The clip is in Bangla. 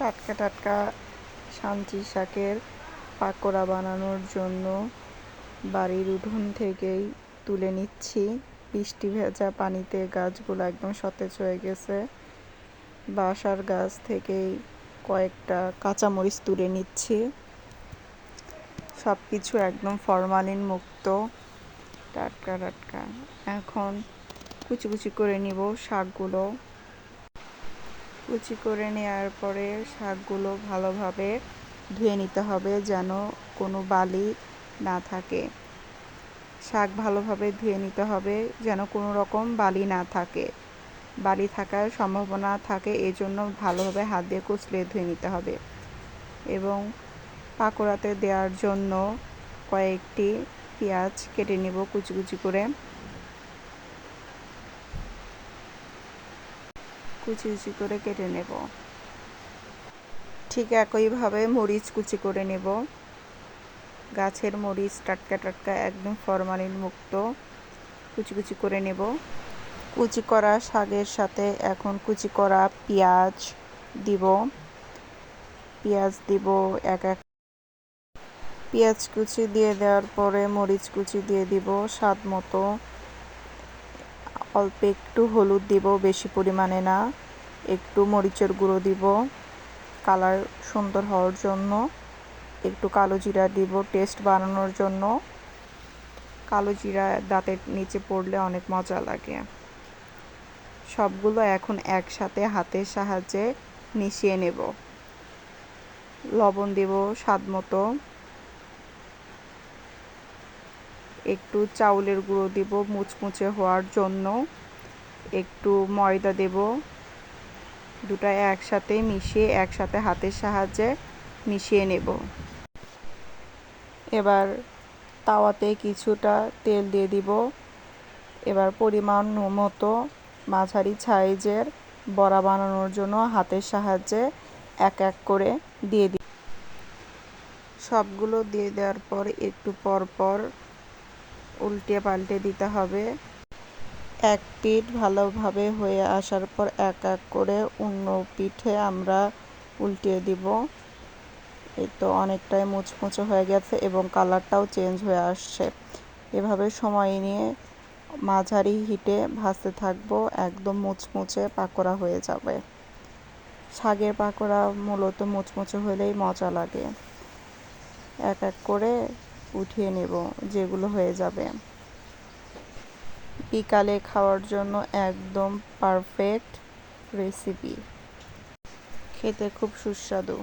টাটকা টাটকা সাঞ্চি শাকের পাকোড়া বানানোর জন্য বাড়ির উঠোন থেকেই তুলে নিচ্ছি। বৃষ্টি ভেজা পানিতে গাছগুলো একদম সতেজ হয়ে গেছে। বাসার গাছ থেকেই কয়েকটা কাঁচামরিচ তুলে নিচ্ছি। সব কিছু একদম ফরমালিন মুক্ত, টাটকা টাটকা। এখন কুচি কুচি করে নিব শাকগুলো। কুচি করে নেওয়ার পরে শাকগুলো ভালোভাবে ধুয়ে নিতে হবে যেন কোনো বালি না থাকে। শাক ভালোভাবে ধুয়ে নিতে হবে যেন কোনো রকম বালি না থাকে। বালি থাকার সম্ভাবনা থাকে, এই জন্য ভালোভাবে হাত দিয়ে কুচলে ধুয়ে নিতে হবে। এবং পাকোড়াতে দেওয়ার জন্য কয়েকটি পেঁয়াজ কেটে নেব কুচি কুচি করে। কুচি কুচি করে কেটে নেব। ঠিক একইভাবে মরিচ কুচি করে নেব। গাছের মরিচ টাটকা টাটকা একদম ফরমালিন মুক্ত, কুচি কুচি করে নেব। কুচি করা শাকের সাথে এখন কুচি করা পেঁয়াজ দিব। পেঁয়াজ দিব এক এক। পেঁয়াজ কুচি দিয়ে দেওয়ার পরে মরিচ কুচি দিয়ে দিব স্বাদ মতো। অল্প একটু হলুদ দিব, বেশি পরিমাণে না। একটু মরিচের গুঁড়ো দিব কালার সুন্দর হওয়ার জন্য। একটু কালো জিরা দিব টেস্ট বাড়ানোর জন্য। কালো জিরা দাঁতের নিচে পড়লে অনেক মজা লাগে। সবগুলো এখন একসাথে হাতের সাহায্যে মিশিয়ে নেব। লবণ দেব স্বাদ মতো। একটু চাউলের গুঁড়ো দিব মুচমুচে হওয়ার জন্য। একটু ময়দা দেব। দুটো একসাথে মিশিয়ে একসাথে হাতের সাহায্যে মিশিয়ে নেব। এবার তাওয়াতে কিছুটা তেল দিয়ে দিব। এবার পরিমাণ মতো মাঝারি সাইজের বড়া বানানোর জন্য হাতের সাহায্যে এক এক করে দিয়ে দিই। সবগুলো দিয়ে দেওয়ার পর একটু পর পর উল্টে পাল্টে দিতে হবে। এক পিঠ ভালোভাবে হয়ে আসার পর এক এক করে অন্য পিঠে আমরা উল্টিয়ে দিব। এই তো অনেকটাই মুচমুচে হয়ে গেছে এবং কালারটাও চেঞ্জ হয়ে আসছে। এভাবে সময় নিয়ে মাঝারি হিটে ভাজতে থাকবো, একদম মুচমুচে পাকোড়া হয়ে যাবে। শাকের পাকোড়া মূলত মুচমুচে হলেই মজা লাগে। এক এক করে উঠিয়ে নেব যেগুলো হয়ে যাবে। বিকালে খাওয়ার জন্য একদম পারফেক্ট রেসিপি, খেতে খুব সুস্বাদু।